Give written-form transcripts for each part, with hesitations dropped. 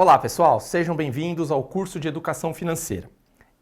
Olá pessoal, sejam bem-vindos ao curso de Educação Financeira.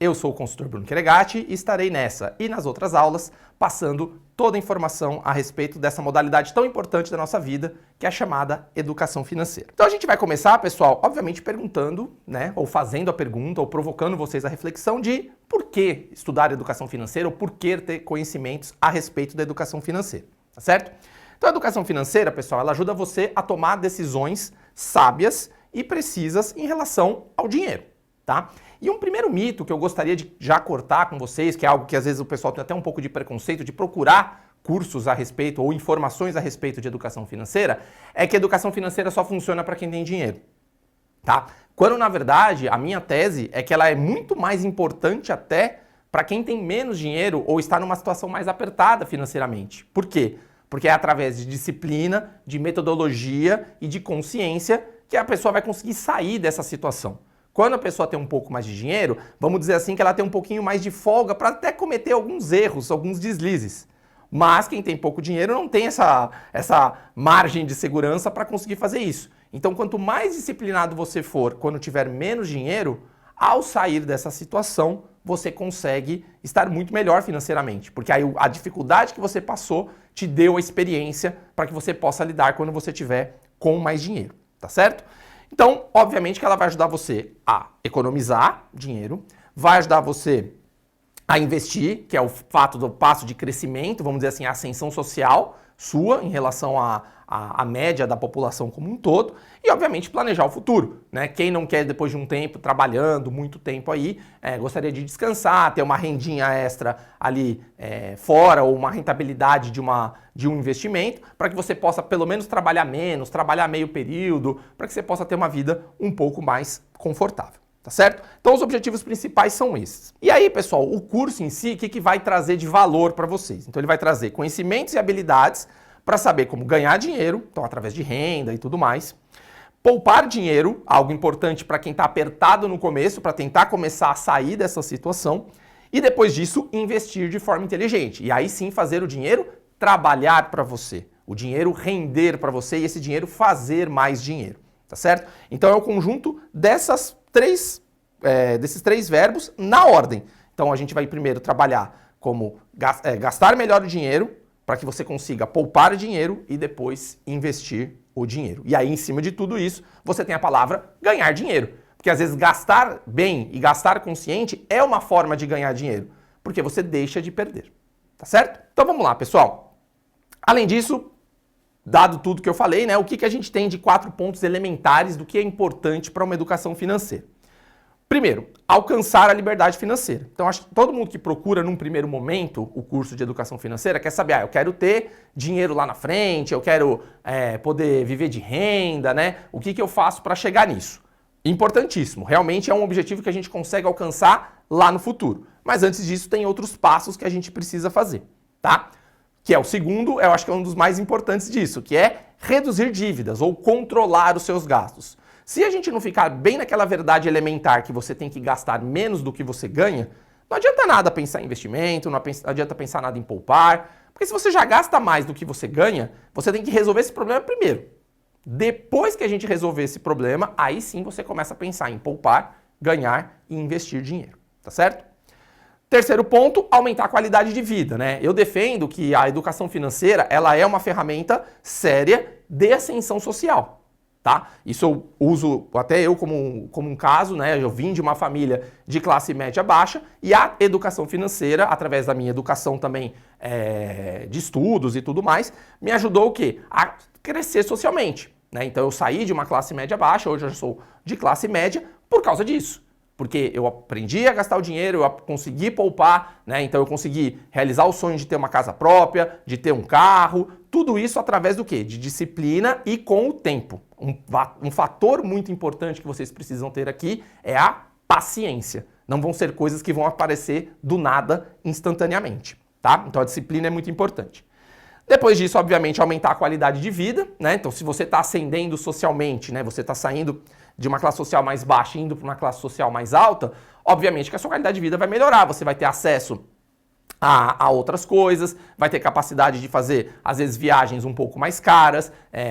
Eu sou o consultor Bruno Keregati e estarei nessa e nas outras aulas passando toda a informação a respeito dessa modalidade tão importante da nossa vida, que é a chamada Educação Financeira. Então a gente vai começar, pessoal, obviamente perguntando, ou fazendo a pergunta, ou provocando vocês a reflexão de por que estudar Educação Financeira ou por que ter conhecimentos a respeito da Educação Financeira, tá certo? Então a Educação Financeira, pessoal, ela ajuda você a tomar decisões sábias e precisas em relação ao dinheiro, tá? E um primeiro mito que eu gostaria de já cortar com vocês, que é algo que às vezes o pessoal tem até um pouco de preconceito de procurar cursos a respeito ou informações a respeito de educação financeira, é que a educação financeira só funciona para quem tem dinheiro, tá? Quando na verdade a minha tese é que ela é muito mais importante até para quem tem menos dinheiro ou está numa situação mais apertada financeiramente. Por quê? Porque é através de disciplina, de metodologia e de consciência que a pessoa vai conseguir sair dessa situação. Quando a pessoa tem um pouco mais de dinheiro, vamos dizer assim que ela tem um pouquinho mais de folga para até cometer alguns erros, alguns deslizes. Mas quem tem pouco dinheiro não tem essa margem de segurança para conseguir fazer isso. Então, quanto mais disciplinado você for quando tiver menos dinheiro, ao sair dessa situação, você consegue estar muito melhor financeiramente. Porque aí a dificuldade que você passou te deu a experiência para que você possa lidar quando você tiver com mais dinheiro. Tá certo? Então, obviamente que ela vai ajudar você a economizar dinheiro, vai ajudar você a investir, que é o fato do passo de crescimento, vamos dizer assim, a ascensão social sua em relação à média da população como um todo, e obviamente planejar o futuro, né? Quem não quer depois de um tempo trabalhando, muito tempo aí, gostaria de descansar, ter uma rendinha extra ali fora, ou uma rentabilidade de um investimento, para que você possa pelo menos trabalhar menos, trabalhar meio período, para que você possa ter uma vida um pouco mais confortável. Tá certo? Então os objetivos principais são esses. E aí, pessoal, o curso em si, o que vai trazer de valor para vocês? Então ele vai trazer conhecimentos e habilidades para saber como ganhar dinheiro, então através de renda e tudo mais. Poupar dinheiro, algo importante para quem está apertado no começo, para tentar começar a sair dessa situação. E depois disso, investir de forma inteligente. E aí sim fazer o dinheiro trabalhar para você. O dinheiro render para você e esse dinheiro fazer mais dinheiro. Tá certo? Então é o conjunto desses três verbos na ordem. Então a gente vai primeiro trabalhar como gastar melhor o dinheiro para que você consiga poupar dinheiro e depois investir o dinheiro. E aí em cima de tudo isso você tem a palavra ganhar dinheiro. Porque às vezes gastar bem e gastar consciente é uma forma de ganhar dinheiro. Porque você deixa de perder. Tá certo? Então vamos lá, pessoal. Além disso, dado tudo que eu falei, o que a gente tem de 4 pontos elementares do que é importante para uma educação financeira? Primeiro, alcançar a liberdade financeira. Então, acho que todo mundo que procura num primeiro momento o curso de educação financeira quer saber, eu quero ter dinheiro lá na frente, eu quero poder viver de renda, O que eu faço para chegar nisso? Importantíssimo, realmente é um objetivo que a gente consegue alcançar lá no futuro. Mas antes disso, tem outros passos que a gente precisa fazer, tá? Que é o segundo, eu acho que é um dos mais importantes disso, que é reduzir dívidas ou controlar os seus gastos. Se a gente não ficar bem naquela verdade elementar que você tem que gastar menos do que você ganha, não adianta nada pensar em investimento, não adianta pensar nada em poupar, porque se você já gasta mais do que você ganha, você tem que resolver esse problema primeiro. Depois que a gente resolver esse problema, aí sim você começa a pensar em poupar, ganhar e investir dinheiro, tá certo? Terceiro ponto, aumentar a qualidade de vida, Eu defendo que a educação financeira, ela é uma ferramenta séria de ascensão social, tá? Isso eu uso até eu como um caso, Eu vim de uma família de classe média baixa e a educação financeira, através da minha educação também de estudos e tudo mais, me ajudou o quê? A crescer socialmente, Então eu saí de uma classe média baixa, hoje eu sou de classe média por causa disso. Porque eu aprendi a gastar o dinheiro, eu consegui poupar, Então eu consegui realizar o sonho de ter uma casa própria, de ter um carro, tudo isso através do quê? De disciplina e com o tempo. Um fator muito importante que vocês precisam ter aqui é a paciência. Não vão ser coisas que vão aparecer do nada instantaneamente, tá? Então a disciplina é muito importante. Depois disso, obviamente, aumentar a qualidade de vida, Então se você está ascendendo socialmente, Você está saindo de uma classe social mais baixa e indo para uma classe social mais alta, obviamente que a sua qualidade de vida vai melhorar. Você vai ter acesso a outras coisas, vai ter capacidade de fazer, às vezes, viagens um pouco mais caras,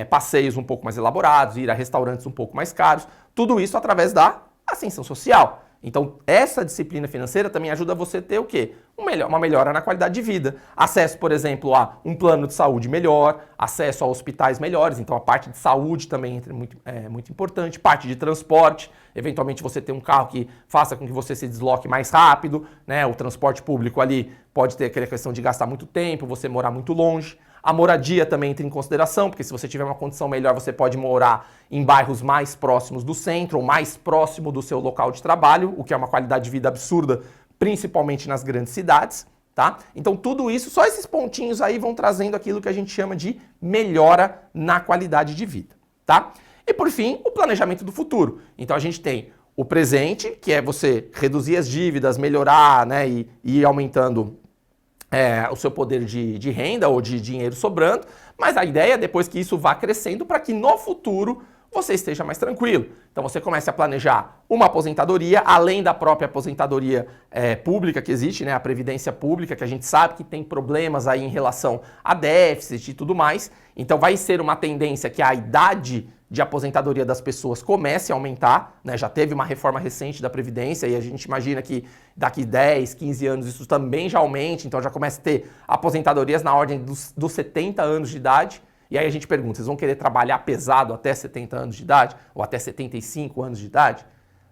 passeios um pouco mais elaborados, ir a restaurantes um pouco mais caros, tudo isso através da ascensão social. Então, essa disciplina financeira também ajuda você a ter o quê? Uma melhora na qualidade de vida. Acesso, por exemplo, a um plano de saúde melhor, acesso a hospitais melhores, então a parte de saúde também é muito importante, parte de transporte, eventualmente você ter um carro que faça com que você se desloque mais rápido, né? O transporte público ali pode ter aquela questão de gastar muito tempo, você morar muito longe. A moradia também entra em consideração, porque se você tiver uma condição melhor, você pode morar em bairros mais próximos do centro ou mais próximo do seu local de trabalho, o que é uma qualidade de vida absurda, principalmente nas grandes cidades, tá? Então tudo isso, só esses pontinhos aí vão trazendo aquilo que a gente chama de melhora na qualidade de vida, tá? E por fim, o planejamento do futuro. Então a gente tem o presente, que é você reduzir as dívidas, melhorar, né, e ir aumentando o seu poder de renda ou de dinheiro sobrando, mas a ideia é depois que isso vá crescendo para que no futuro você esteja mais tranquilo. Então você começa a planejar uma aposentadoria, além da própria aposentadoria pública que existe, né, a previdência pública, que a gente sabe que tem problemas aí em relação a déficit e tudo mais. Então vai ser uma tendência que a idade de aposentadoria das pessoas comece a aumentar, né? Já teve uma reforma recente da Previdência e a gente imagina que daqui 10, 15 anos isso também já aumente, então já começa a ter aposentadorias na ordem dos 70 anos de idade. E aí a gente pergunta, vocês vão querer trabalhar pesado até 70 anos de idade? Ou até 75 anos de idade?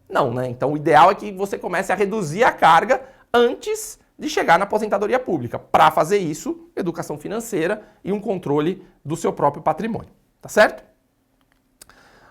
Não, né? Então o ideal é que você comece a reduzir a carga antes de chegar na aposentadoria pública. Para fazer isso, educação financeira e um controle do seu próprio patrimônio, tá certo?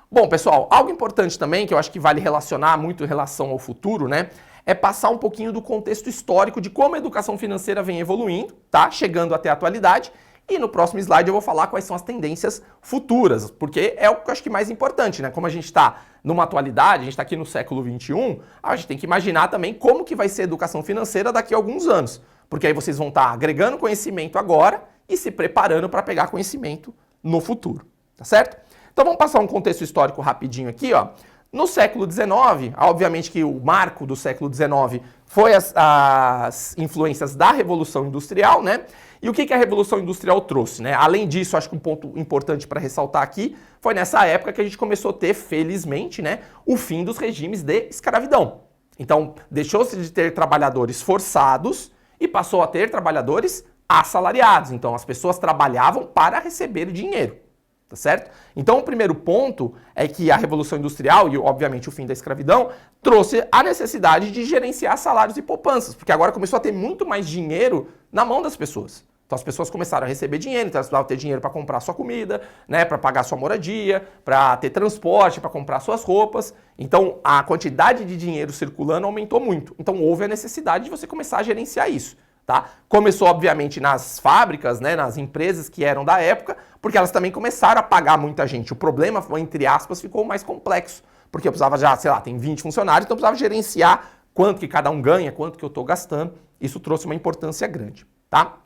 Bom, pessoal, algo importante também, que eu acho que vale relacionar muito em relação ao futuro, né? É passar um pouquinho do contexto histórico de como a educação financeira vem evoluindo, tá? Chegando até a atualidade. E no próximo slide eu vou falar quais são as tendências futuras, porque é o que eu acho que é mais importante, né? Como a gente está numa atualidade, a gente está aqui no século XXI, a gente tem que imaginar também como que vai ser a educação financeira daqui a alguns anos. Porque aí vocês vão estar agregando conhecimento agora e se preparando para pegar conhecimento no futuro, tá certo? Então vamos passar um contexto histórico rapidinho aqui, ó. No século XIX, obviamente que o marco do século XIX foi as influências da Revolução Industrial, né? E o que a Revolução Industrial trouxe, né? Além disso, acho que um ponto importante para ressaltar aqui foi nessa época que a gente começou a ter, felizmente, né, o fim dos regimes de escravidão. Então, deixou-se de ter trabalhadores forçados e passou a ter trabalhadores assalariados. Então, as pessoas trabalhavam para receber dinheiro. Tá certo? Então o primeiro ponto é que a Revolução Industrial e obviamente o fim da escravidão trouxe a necessidade de gerenciar salários e poupanças, porque agora começou a ter muito mais dinheiro na mão das pessoas. Então as pessoas começaram a receber dinheiro, então elas precisavam ter dinheiro para comprar sua comida, né, para pagar sua moradia, para ter transporte, para comprar suas roupas. Então a quantidade de dinheiro circulando aumentou muito. Então houve a necessidade de você começar a gerenciar isso. Tá? Começou, obviamente, nas fábricas, né, nas empresas que eram da época, porque elas também começaram a pagar muita gente. O problema, entre aspas, ficou mais complexo, porque eu precisava já, sei lá, tem 20 funcionários, então eu precisava gerenciar quanto que cada um ganha, quanto que eu estou gastando. Isso trouxe uma importância grande, tá?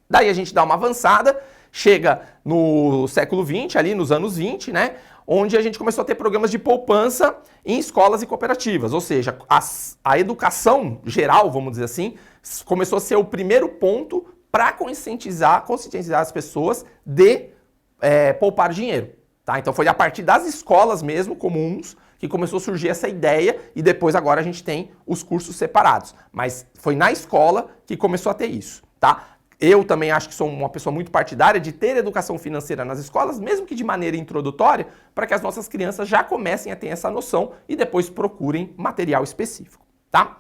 Daí a gente dá uma avançada, chega no século XX, ali nos anos 20, né, onde a gente começou a ter programas de poupança em escolas e cooperativas, ou seja, a educação geral, vamos dizer assim, começou a ser o primeiro ponto para conscientizar as pessoas de poupar dinheiro. Tá? Então foi a partir das escolas mesmo, comuns, que começou a surgir essa ideia e depois agora a gente tem os cursos separados. Mas foi na escola que começou a ter isso. Tá? Eu também acho que sou uma pessoa muito partidária de ter educação financeira nas escolas, mesmo que de maneira introdutória, para que as nossas crianças já comecem a ter essa noção e depois procurem material específico. Tá?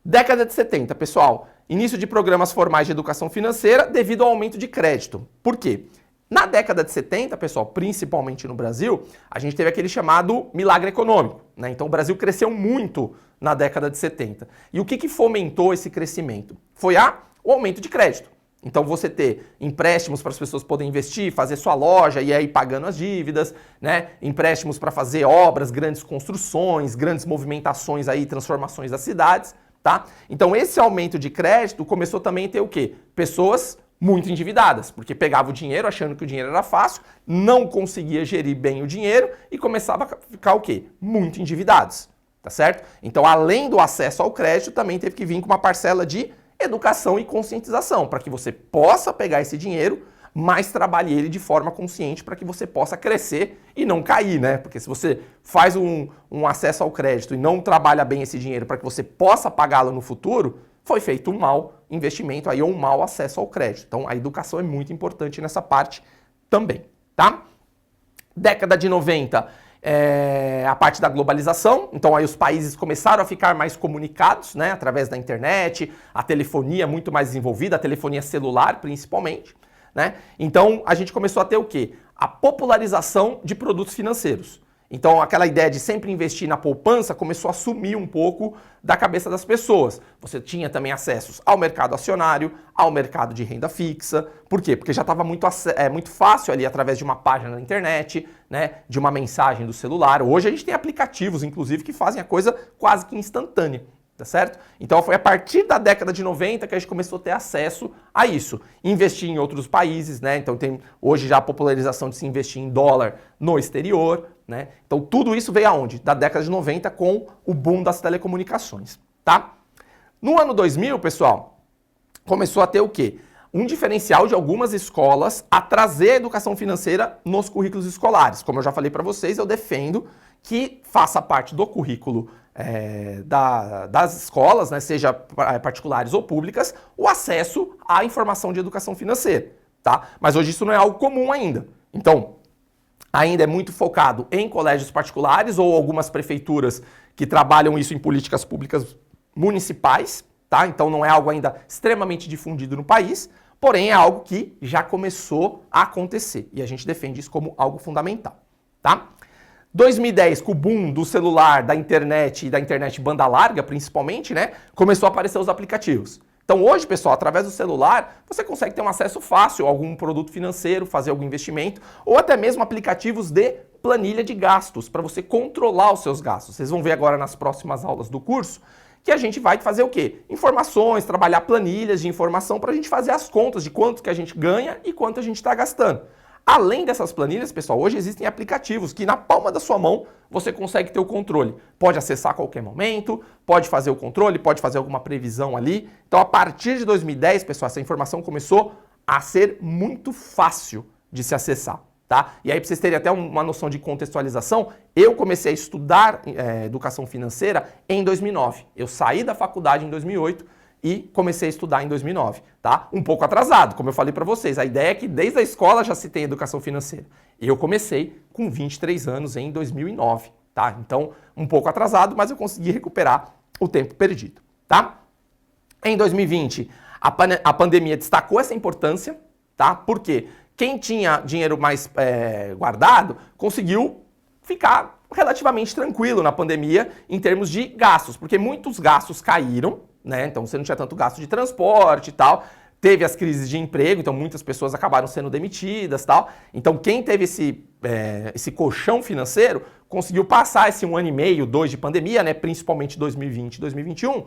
Década de 70, pessoal, início de programas formais de educação financeira devido ao aumento de crédito. Por quê? Na década de 70, pessoal, principalmente no Brasil, a gente teve aquele chamado milagre econômico, né? Então o Brasil cresceu muito na década de 70. E o que fomentou esse crescimento? Foi o aumento de crédito. Então você ter empréstimos para as pessoas poderem investir, fazer sua loja e aí pagando as dívidas, né? Empréstimos para fazer obras, grandes construções, grandes movimentações aí, transformações das cidades. Tá? Então esse aumento de crédito começou também a ter o quê? Pessoas muito endividadas, porque pegava o dinheiro achando que o dinheiro era fácil, não conseguia gerir bem o dinheiro e começava a ficar o quê? Muito endividados, tá certo? Então além do acesso ao crédito, também teve que vir com uma parcela de educação e conscientização, para que você possa pegar esse dinheiro, mas trabalhe ele de forma consciente para que você possa crescer e não cair, né? Porque se você faz um acesso ao crédito e não trabalha bem esse dinheiro para que você possa pagá-lo no futuro, foi feito um mau investimento aí ou um mau acesso ao crédito. Então a educação é muito importante nessa parte também, tá? Década de 90, a parte da globalização, então aí os países começaram a ficar mais comunicados, né, através da internet, a telefonia muito mais desenvolvida, a telefonia celular principalmente, né? Então a gente começou a ter o quê? A popularização de produtos financeiros. Então aquela ideia de sempre investir na poupança começou a sumir um pouco da cabeça das pessoas. Você tinha também acessos ao mercado acionário, ao mercado de renda fixa. Por quê? Porque já estava muito fácil ali através de uma página na internet, né, de uma mensagem do celular. Hoje a gente tem aplicativos, inclusive, que fazem a coisa quase que instantânea. Tá certo? Então foi a partir da década de 90 que a gente começou a ter acesso a isso. Investir em outros países, né? Então tem hoje já a popularização de se investir em dólar no exterior, né? Então tudo isso veio aonde? Da década de 90 com o boom das telecomunicações, tá? No ano 2000, pessoal, começou a ter o quê? Um diferencial de algumas escolas a trazer a educação financeira nos currículos escolares. Como eu já falei para vocês, eu defendo que faça parte do currículo das escolas, né, seja particulares ou públicas, o acesso à informação de educação financeira, tá? Mas hoje isso não é algo comum ainda. Então, ainda é muito focado em colégios particulares ou algumas prefeituras que trabalham isso em políticas públicas municipais, tá? Então não é algo ainda extremamente difundido no país, porém é algo que já começou a acontecer e a gente defende isso como algo fundamental, tá? 2010, com o boom do celular, da internet e da internet banda larga, principalmente, né, começou a aparecer os aplicativos. Então hoje, pessoal, através do celular, você consegue ter um acesso fácil a algum produto financeiro, fazer algum investimento, ou até mesmo aplicativos de planilha de gastos, para você controlar os seus gastos. Vocês vão ver agora nas próximas aulas do curso que a gente vai fazer o quê? Informações, trabalhar planilhas de informação para a gente fazer as contas de quanto que a gente ganha e quanto a gente está gastando. Além dessas planilhas, pessoal, hoje existem aplicativos que na palma da sua mão você consegue ter o controle. Pode acessar a qualquer momento, pode fazer o controle, pode fazer alguma previsão ali. Então, a partir de 2010, pessoal, essa informação começou a ser muito fácil de se acessar, tá? E aí, para vocês terem até uma noção de contextualização, eu comecei a estudar educação financeira em 2009. Eu saí da faculdade em 2008 e comecei a estudar em 2009, tá? Um pouco atrasado, como eu falei para vocês. A ideia é que desde a escola já se tem educação financeira. Eu comecei com 23 anos em 2009, tá? Então, um pouco atrasado, mas eu consegui recuperar o tempo perdido, tá? Em 2020, a pandemia destacou essa importância, tá? Porque quem tinha dinheiro mais guardado conseguiu ficar relativamente tranquilo na pandemia em termos de gastos, porque muitos gastos caíram, né? Então você não tinha tanto gasto de transporte e tal, teve as crises de emprego, então muitas pessoas acabaram sendo demitidas e tal. Então quem teve esse colchão financeiro conseguiu passar esse 1 ano e meio, 2 de pandemia, né? Principalmente 2020 e 2021,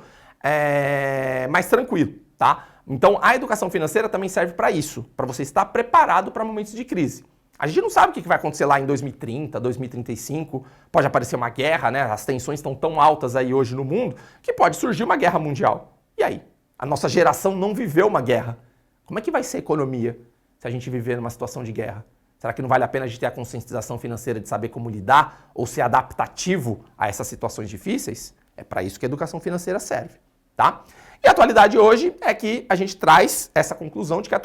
mais tranquilo, tá? Então a educação financeira também serve para isso, para você estar preparado para momentos de crise. A gente não sabe o que vai acontecer lá em 2030, 2035, pode aparecer uma guerra, né? As tensões estão tão altas aí hoje no mundo que pode surgir uma guerra mundial. E aí? A nossa geração não viveu uma guerra. Como é que vai ser a economia se a gente viver numa situação de guerra? Será que não vale a pena a gente ter a conscientização financeira de saber como lidar ou ser adaptativo a essas situações difíceis? É para isso que a educação financeira serve, tá? E a atualidade hoje é que a gente traz essa conclusão de que a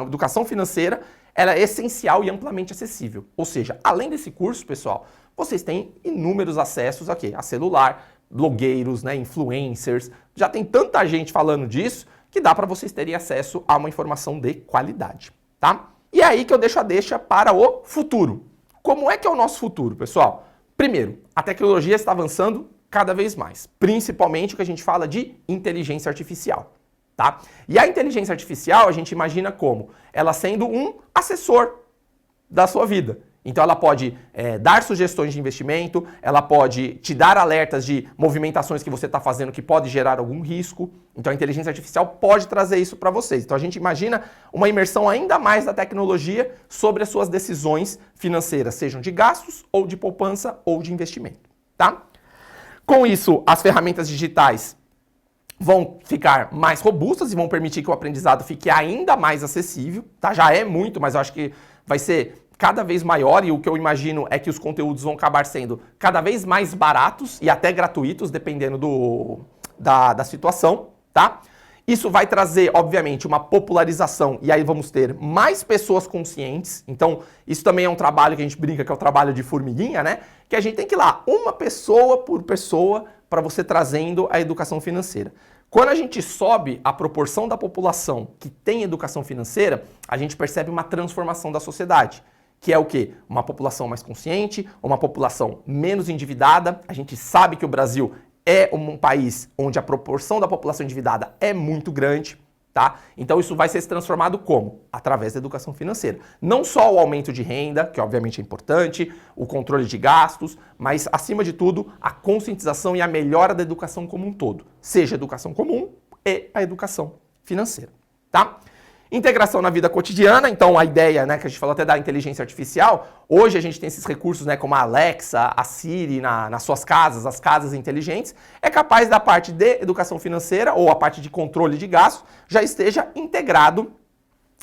educação financeira ela é essencial e amplamente acessível. Ou seja, além desse curso, pessoal, vocês têm inúmeros acessos aqui, a celular, blogueiros, né, influencers, já tem tanta gente falando disso que dá para vocês terem acesso a uma informação de qualidade, tá? E é aí que eu deixo a deixa para o futuro. Como é que é o nosso futuro, pessoal? Primeiro, a tecnologia está avançando cada vez mais, principalmente o que a gente fala de inteligência artificial. Tá? E a inteligência artificial a gente imagina como? Ela sendo um assessor da sua vida. Então ela pode dar sugestões de investimento, ela pode te dar alertas de movimentações que você está fazendo que pode gerar algum risco. Então a inteligência artificial pode trazer isso para vocês. Então a gente imagina uma imersão ainda mais da tecnologia sobre as suas decisões financeiras, sejam de gastos ou de poupança ou de investimento. Tá? Com isso, as ferramentas digitais vão ficar mais robustas e vão permitir que o aprendizado fique ainda mais acessível, tá? Já é muito, mas eu acho que vai ser cada vez maior e o que eu imagino é que os conteúdos vão acabar sendo cada vez mais baratos e até gratuitos, dependendo da situação, tá? Isso vai trazer, obviamente, uma popularização e aí vamos ter mais pessoas conscientes. Então, isso também é um trabalho que a gente brinca que é o trabalho de formiguinha, né? Que a gente tem que ir lá, uma pessoa por pessoa, para você trazendo a educação financeira. Quando a gente sobe a proporção da população que tem educação financeira, a gente percebe uma transformação da sociedade. Que é o quê? Uma população mais consciente, uma população menos endividada. A gente sabe que o Brasil é um país onde a proporção da população endividada é muito grande, tá? Então isso vai ser transformado como? Através da educação financeira. Não só o aumento de renda, que obviamente é importante, o controle de gastos, mas acima de tudo a conscientização e a melhora da educação como um todo. Seja a educação comum e a educação financeira, tá? Integração na vida cotidiana, então a ideia, né, que a gente falou até da inteligência artificial, hoje a gente tem esses recursos, né, como a Alexa, a Siri nas suas casas, as casas inteligentes, é capaz da parte de educação financeira ou a parte de controle de gastos já esteja integrado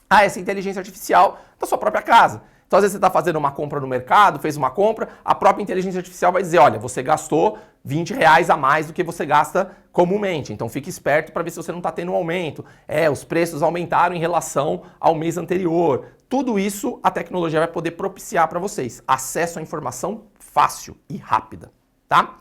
a essa inteligência artificial da sua própria casa. Então, às vezes você está fazendo uma compra no mercado, fez uma compra, a própria inteligência artificial vai dizer, olha, você gastou R$20 a mais do que você gasta comumente. Então, fique esperto para ver se você não está tendo um aumento. Os preços aumentaram em relação ao mês anterior. Tudo isso a tecnologia vai poder propiciar para vocês. Acesso à informação fácil e rápida, tá?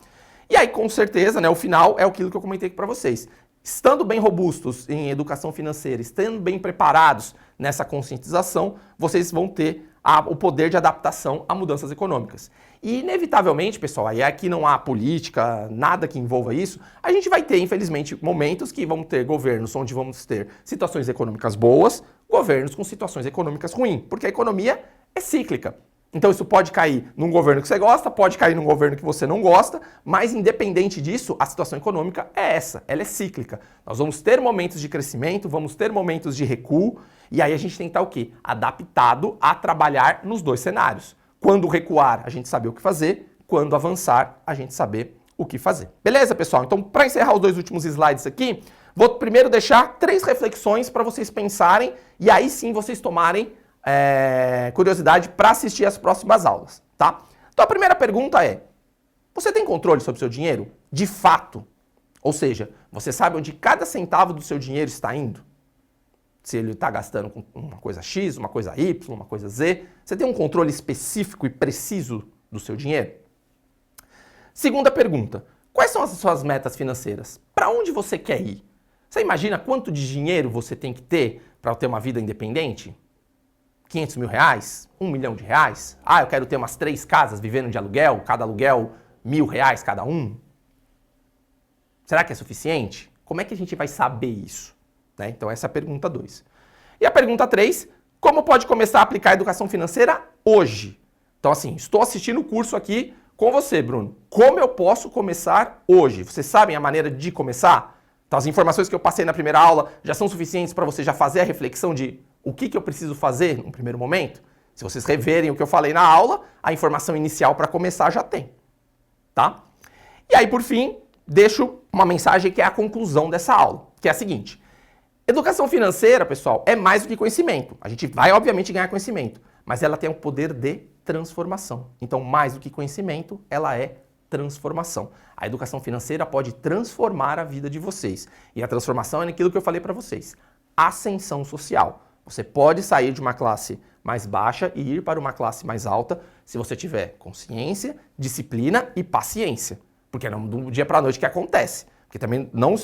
E aí, com certeza, né, o final é aquilo que eu comentei aqui para vocês. Estando bem robustos em educação financeira, estando bem preparados nessa conscientização, vocês vão ter o poder de adaptação a mudanças econômicas. E inevitavelmente, pessoal, aí aqui não há política, nada que envolva isso, a gente vai ter, infelizmente, momentos que vamos ter governos onde vamos ter situações econômicas boas, governos com situações econômicas ruins, porque a economia é cíclica. Então isso pode cair num governo que você gosta, pode cair num governo que você não gosta, mas independente disso, a situação econômica é essa, ela é cíclica. Nós vamos ter momentos de crescimento, vamos ter momentos de recuo, e aí a gente tem que estar o quê? Adaptado a trabalhar nos dois cenários. Quando recuar, a gente saber o que fazer, quando avançar, a gente saber o que fazer. Beleza, pessoal? Então, para encerrar os dois últimos slides aqui, vou primeiro deixar 3 reflexões para vocês pensarem, e aí sim vocês tomarem curiosidade para assistir as próximas aulas, tá? Então a primeira pergunta é, você tem controle sobre o seu dinheiro? De fato. Ou seja, você sabe onde cada centavo do seu dinheiro está indo? Se ele está gastando com uma coisa X, uma coisa Y, uma coisa Z, você tem um controle específico e preciso do seu dinheiro? Segunda pergunta, quais são as suas metas financeiras? Para onde você quer ir? Você imagina quanto de dinheiro você tem que ter para ter uma vida independente? 500 mil reais? 1 milhão de reais? Ah, eu quero ter umas 3 casas vivendo de aluguel, cada aluguel R$1.000 cada um? Será que é suficiente? Como é que a gente vai saber isso? Né? Então essa é a pergunta 2. E a pergunta 3, como pode começar a aplicar a educação financeira hoje? Então assim, estou assistindo o curso aqui com você, Bruno. Como eu posso começar hoje? Vocês sabem a maneira de começar? Então as informações que eu passei na primeira aula já são suficientes para você já fazer a reflexão de o que eu preciso fazer no primeiro momento? Se vocês reverem o que eu falei na aula, a informação inicial para começar já tem, tá? E aí, por fim, deixo uma mensagem que é a conclusão dessa aula, que é a seguinte. Educação financeira, pessoal, é mais do que conhecimento. A gente vai, obviamente, ganhar conhecimento, mas ela tem o poder de transformação. Então, mais do que conhecimento, ela é transformação. A educação financeira pode transformar a vida de vocês. E a transformação é naquilo que eu falei para vocês. Ascensão social. Você pode sair de uma classe mais baixa e ir para uma classe mais alta se você tiver consciência, disciplina e paciência. Porque não é do dia para a noite que acontece. Porque também não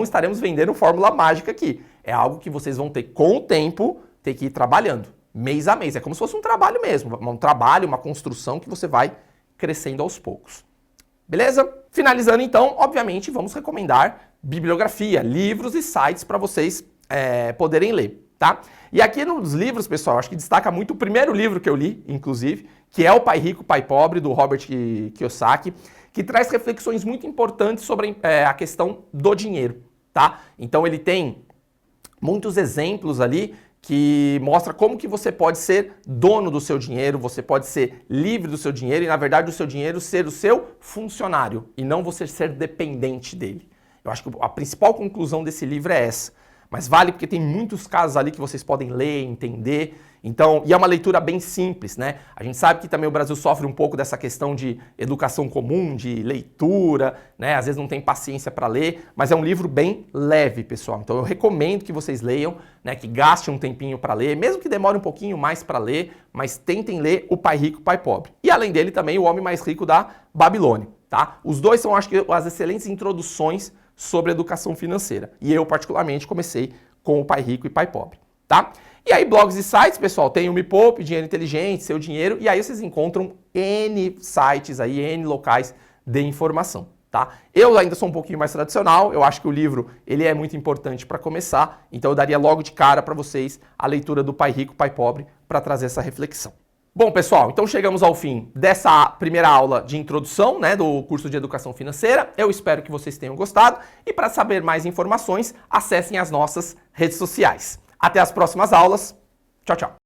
estaremos vendendo fórmula mágica aqui. É algo que vocês vão ter com o tempo, ter que ir trabalhando, mês a mês. É como se fosse um trabalho mesmo. Um trabalho, uma construção que você vai crescendo aos poucos. Beleza? Finalizando então, obviamente, vamos recomendar bibliografia, livros e sites para vocês poderem ler. Tá? E aqui nos livros, pessoal, acho que destaca muito o primeiro livro que eu li, inclusive, que é O Pai Rico, Pai Pobre, do Robert Kiyosaki, que traz reflexões muito importantes sobre a questão do dinheiro, tá? Então ele tem muitos exemplos ali que mostra como que você pode ser dono do seu dinheiro, você pode ser livre do seu dinheiro e, na verdade, o seu dinheiro ser o seu funcionário e não você ser dependente dele. Eu acho que a principal conclusão desse livro é essa. Mas vale porque tem muitos casos ali que vocês podem ler, entender. Então, e é uma leitura bem simples, né? A gente sabe que também o Brasil sofre um pouco dessa questão de educação comum, de leitura, né? Às vezes não tem paciência para ler, mas é um livro bem leve, pessoal. Então eu recomendo que vocês leiam, né? Que gastem um tempinho para ler, mesmo que demore um pouquinho mais para ler, mas tentem ler O Pai Rico, Pai Pobre. E além dele também O Homem Mais Rico da Babilônia, tá? Os dois são, acho que, as excelentes introduções sobre educação financeira. E eu, particularmente, comecei com O Pai Rico e Pai Pobre, tá? E aí, blogs e sites, pessoal, tem o Me Poupe, Dinheiro Inteligente, Seu Dinheiro, e aí vocês encontram N sites aí, N locais de informação, tá? Eu ainda sou um pouquinho mais tradicional, eu acho que o livro, ele é muito importante para começar, então eu daria logo de cara para vocês a leitura do Pai Rico, Pai Pobre, para trazer essa reflexão. Bom, pessoal, então chegamos ao fim dessa primeira aula de introdução, né, do curso de Educação Financeira. Eu espero que vocês tenham gostado e para saber mais informações, acessem as nossas redes sociais. Até as próximas aulas. Tchau, tchau.